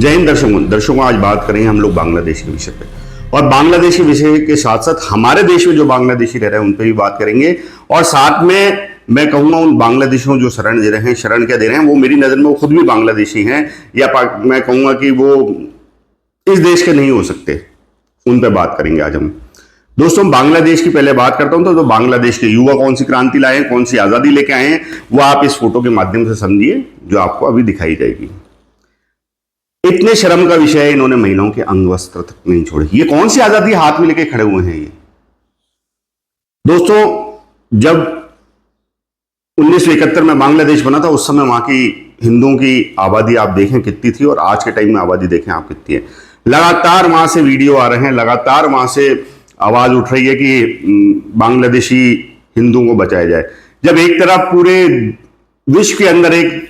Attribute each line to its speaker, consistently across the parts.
Speaker 1: जय हिंद दर्शकों, आज बात करेंगे हम लोग बांग्लादेश के विषय पे। और बांग्लादेश के विषय के साथ साथ हमारे देश में जो बांग्लादेशी रह रहे हैं उन पर भी बात करेंगे। और साथ में मैं कहूंगा उन बांग्लादेशियों जो शरण दे रहे हैं, शरण क्या दे रहे हैं, वो मेरी नजर में वो खुद भी बांग्लादेशी हैं, या मैं कहूंगा कि वो इस देश के नहीं हो सकते, उन पर बात करेंगे आज हम। दोस्तों, बांग्लादेश की पहले बात करता हूं तो बांग्लादेश के युवा कौन सी क्रांति लाए हैं, कौन सी आजादी लेके आए हैं, वो आप इस फोटो के माध्यम से समझिए जो आपको अभी दिखाई जाएगी। इतने शर्म का विषय है, इन्होंने महिलाओं के अंग वस्त्र तक नहीं छोड़े। ये कौन सी आजादी हाथ में लेके खड़े हुए हैं ये? दोस्तों, जब 1971 में बांग्लादेश बना था उस समय वहां की हिंदुओं की आबादी आप देखें कितनी थी और आज के टाइम में आबादी देखें आप कितनी है। लगातार वहां से वीडियो आ रहे हैं, लगातार वहां से आवाज उठ रही है कि बांग्लादेशी हिंदुओं को बचाया जाए। जब एक तरफ पूरे विश्व के अंदर एक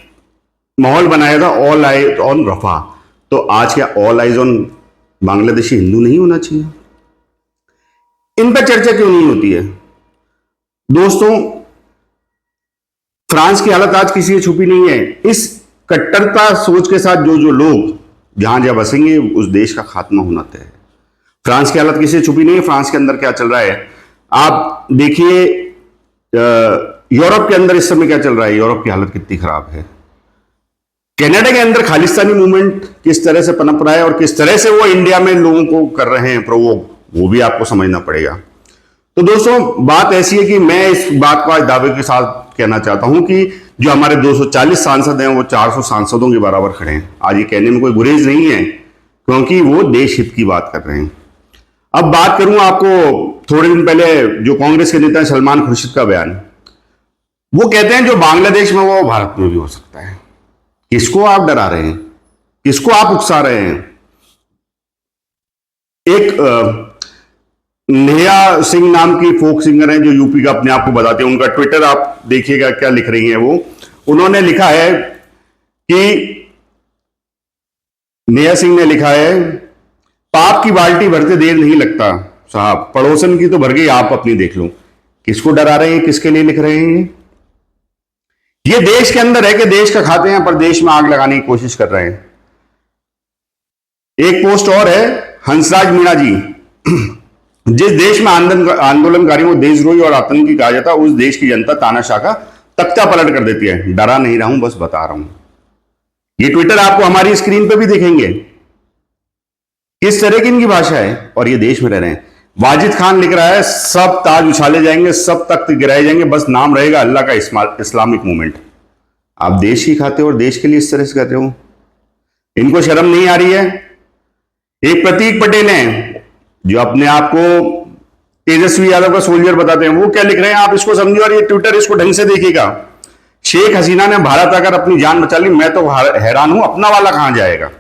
Speaker 1: माहौल बनाया था ऑल आइज ऑन रफा, तो आज क्या all eyes on Bangladeshi Hindu नहीं होना चाहिए? इन पर चर्चा क्यों नहीं होती है? दोस्तों, फ्रांस की हालत आज किसी से छुपी नहीं है। इस कट्टरता सोच के साथ जो जो लोग जहां जहां बसेंगे उस देश का खात्मा होना तय है। फ्रांस की हालत किसी से छुपी नहीं है। फ्रांस के अंदर क्या चल रहा है आप देखिए। यूरोप के अंदर इस समय क्या चल रहा है, यूरोप की हालत कितनी खराब है। कनाडा के अंदर खालिस्तानी मूवमेंट किस तरह से पनप रहा है और किस तरह से वो इंडिया में लोगों को कर रहे हैं प्रोवोक, वो भी आपको समझना पड़ेगा। तो दोस्तों, बात ऐसी है कि मैं इस बात को आज दावे के साथ कहना चाहता हूं कि जो हमारे 240 सांसद हैं वो 400 सांसदों के बराबर खड़े हैं। आज ये कहने में कोई गुरेज नहीं है, क्योंकि वो देश हित की बात कर रहे हैं। अब बात करूं आपको, थोड़े दिन पहले जो कांग्रेस के नेता सलमान खुर्शीद का बयान, वो कहते हैं जो बांग्लादेश में वो भारत में भी हो सकता है। किसको आप डरा रहे हैं, किसको आप उकसा रहे हैं? एक नेहा सिंह नाम की फोक सिंगर है जो यूपी का अपने आप को बताते हैं, उनका ट्विटर आप देखिएगा क्या लिख रही हैं वो। उन्होंने लिखा है कि नेहा सिंह ने लिखा है, पाप की बाल्टी भरते देर नहीं लगता साहब, पड़ोसन की तो भर गई, आप अपनी देख लो। किसको डरा रहे हैं, किसके लिए लिख रहे हैं? ये देश के अंदर है कि देश का खाते हैं पर देश में आग लगाने की कोशिश कर रहे हैं। एक पोस्ट और है, हंसराज मीणा जी, जिस देश में आंदोलनकारियों को देशद्रोही और आतंकी कहा जाता है उस देश की जनता तानाशाह का तख्ता पलट कर देती है। डरा नहीं रहा हूं, बस बता रहा हूं। ये ट्विटर आपको हमारी स्क्रीन पे भी दिखेंगे। किस तरह की इनकी भाषा है और ये देश में रह रहे हैं। वाजिद खान लिख रहा है, सब ताज उछाले जाएंगे, सब तख्त गिराए जाएंगे, बस नाम रहेगा अल्लाह का इस्लामिक मूवमेंट। आप देश ही खाते हो और देश के लिए इस तरह से कर रहे हो, इनको शर्म नहीं आ रही है? एक प्रतीक पटेल हैं जो अपने आप को तेजस्वी यादव का सोल्जर बताते हैं, वो क्या लिख रहे हैं आप इसको समझिए और ये ट्विटर इसको ढंग से देखिएगा। शेख हसीना ने भारत आकर अपनी जान बचा ली, मैं तो हैरान हूं अपना वाला कहां जाएगा।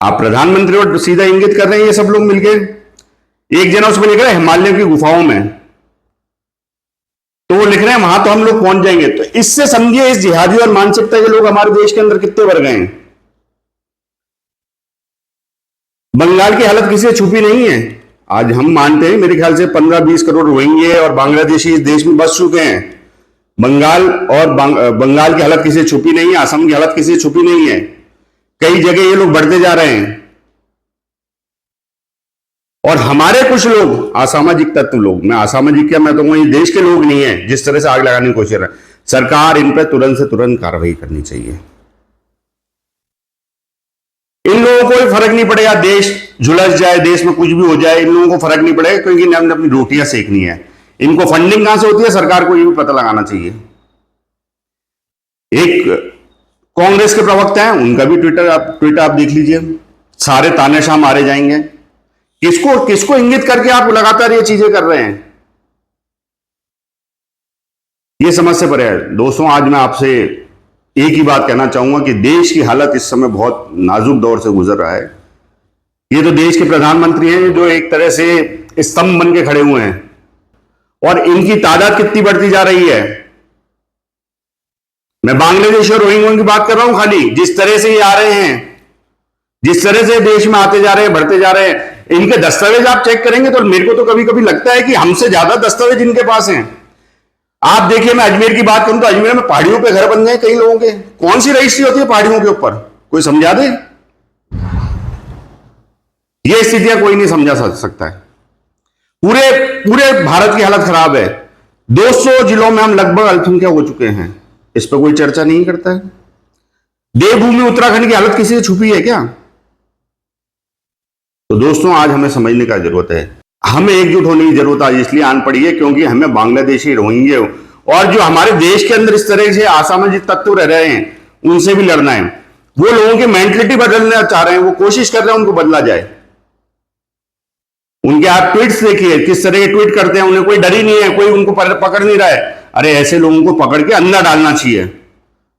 Speaker 1: आप प्रधानमंत्री और सीधा इंगित कर रहे हैं ये सब लोग मिलकर। एक जना उसमें लिख रहा है हिमालय की गुफाओं में, तो वो लिख रहे हैं वहां तो हम लोग पहुंच जाएंगे। तो इससे समझिए इस जिहादी और मानसिकता के लोग हमारे देश के अंदर कितने बढ़ गए हैं। बंगाल की हालत किसी से छुपी नहीं है। आज हम मानते हैं मेरे ख्याल से 15-20 करोड़ रोहिंग्या और बांग्लादेशी इस देश में बस चुके हैं। बंगाल की हालत किसी से छुपी नहीं है, असम की हालत किसी से छुपी नहीं है। कई जगह ये लोग बढ़ते जा रहे हैं और हमारे कुछ लोग असामाजिक तत्व लोग, मैं असामाजिक क्या, मैं तो ये देश के लोग नहीं है, जिस तरह से आग लगाने की कोशिश कर रहे हैं। सरकार इन पर तुरंत से तुरंत कार्रवाई करनी चाहिए। इन लोगों को कोई फर्क नहीं पड़ेगा, देश झुलस जाए, देश में कुछ भी हो जाए, इन लोगों को फर्क नहीं पड़ेगा, क्योंकि इन्हें अपनी रोटियां सेकनी है। इनको फंडिंग कहां से होती है सरकार को ये भी पता लगाना चाहिए। एक कांग्रेस के प्रवक्ता हैं, उनका भी ट्विटर आप देख लीजिए, सारे तानाशाह मारे जाएंगे। किसको इंगित करके आप लगातार ये चीजें कर रहे हैं, ये समझ से परे है। दोस्तों, आज मैं आपसे एक ही बात कहना चाहूंगा कि देश की हालत इस समय बहुत नाजुक दौर से गुजर रहा है। ये तो देश के प्रधानमंत्री हैं जो एक तरह से स्तंभ बन के खड़े हुए हैं और इनकी तादाद कितनी बढ़ती जा रही है। मैं बांग्लादेश और रोहिंग्या की बात कर रहा हूं खाली। जिस तरह से ये आ रहे हैं, जिस तरह से देश में आते जा रहे हैं, बढ़ते जा रहे हैं, इनके दस्तावेज आप चेक करेंगे तो मेरे को तो कभी कभी लगता है कि हमसे ज्यादा दस्तावेज इनके पास हैं। आप देखिए, मैं अजमेर की बात करूं तो अजमेर में पहाड़ियों पे घर बन गए कई लोगों के। कौन सी रजिस्ट्री होती है पहाड़ियों के ऊपर? कोई समझा दे। ये स्थितियां कोई नहीं समझा सकता है। पूरे पूरे भारत की हालत खराब है। 200 जिलों में हम लगभग अल्पसंख्यक हो चुके हैं, इस पर कोई चर्चा नहीं करता है। देवभूमि उत्तराखंड की हालत किसी से छुपी है क्या? तो दोस्तों, आज हमें समझने का जरूरत है, हमें एकजुट होने की जरूरत आज इसलिए आन पड़ी है क्योंकि हमें बांग्लादेशी, रोहिंग्या और जो हमारे देश के अंदर इस तरह से असामाजिक तत्व रह रहे हैं उनसे भी लड़ना है। वो लोगों की मेंटलिटी बदलना चाह रहे हैं, वो कोशिश कर रहे हैं उनको बदला जाए। उनके आप ट्वीट्स देखिए, किस तरह के ट्वीट करते हैं, उन्हें कोई डर ही नहीं है, कोई उनको पकड़ नहीं रहा है। अरे ऐसे लोगों को पकड़ के अंदर डालना चाहिए,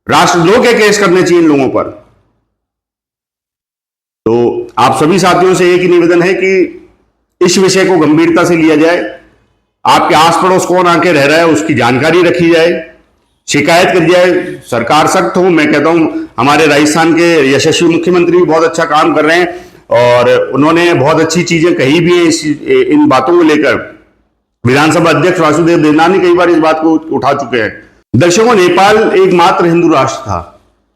Speaker 1: राष्ट्रद्रोह के केस करने चाहिए इन लोगों पर। तो आप सभी साथियों से एक ही निवेदन है कि इस विषय को गंभीरता से लिया जाए। आपके आस पड़ोस कौन आके रह रहा है उसकी जानकारी रखी जाए, शिकायत करी जाए, सरकार सख्त हो। मैं कहता हूं हमारे राजस्थान के यशस्वी मुख्यमंत्री भी बहुत अच्छा काम कर रहे हैं और उन्होंने बहुत अच्छी चीजें कही भी हैं इन बातों को लेकर। विधानसभा अध्यक्ष वासुदेव देवनानी कई बार इस बात को उठा चुके हैं। दर्शकों, नेपाल एकमात्र हिंदू राष्ट्र था,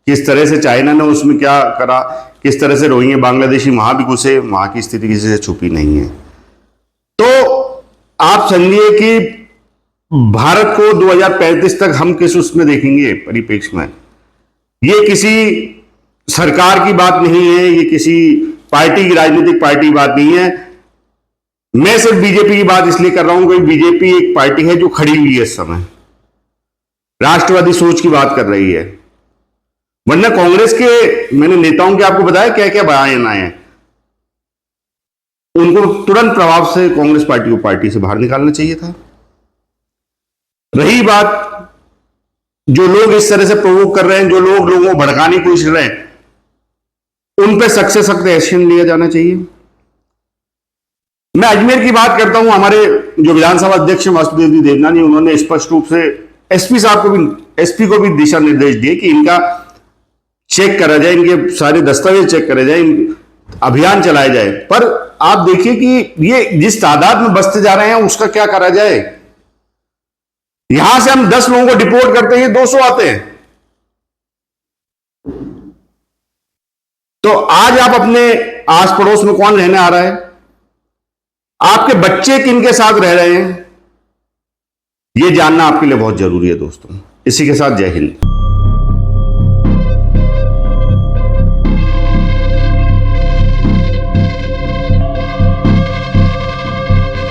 Speaker 1: किस तरह से चाइना ने उसमें क्या करा, किस तरह से रोहिंग्या बांग्लादेशी वहां भी घुसे, वहां की स्थिति किसी से छुपी नहीं है। तो आप समझिए कि भारत को 2035 तक हम किस उसमें देखेंगे परिप्रेक्ष्य में। ये किसी सरकार की बात नहीं है, ये किसी पार्टी की, राजनीतिक पार्टी की बात नहीं है। मैं सिर्फ बीजेपी की बात इसलिए कर रहा हूं क्योंकि बीजेपी एक पार्टी है जो खड़ी हुई है इस समय, राष्ट्रवादी सोच की बात कर रही है। वरना कांग्रेस के मैंने नेताओं के आपको बताया क्या क्या बयान आए हैं, उनको तुरंत प्रभाव से कांग्रेस पार्टी को पार्टी से बाहर निकालना चाहिए था। रही बात जो लोग इस तरह से प्रोवोक कर रहे हैं, जो लोग लोगों को भड़काने की कोशिश कर रहे हैं, उन पर सख्त से सख्त एक्शन लिया जाना चाहिए। मैं अजमेर की बात करता हूं, हमारे जो विधानसभा अध्यक्ष वासुदेव देवनानी, उन्होंने स्पष्ट रूप से एसपी को भी दिशा निर्देश दिए कि इनका चेक करा जाए, इनके सारे दस्तावेज चेक करे जाए, अभियान चलाया जाए। पर आप देखिए कि ये जिस तादाद में बसते जा रहे हैं उसका क्या करा जाए। यहां से हम 10 लोगों को डिपोर्ट करते हैं, 200 आते हैं। तो आज आप अपने आस पड़ोस में कौन रहने आ रहा है, आपके बच्चे किनके साथ रह रहे हैं, यह जानना आपके लिए बहुत जरूरी है दोस्तों। इसी के साथ जय हिंद।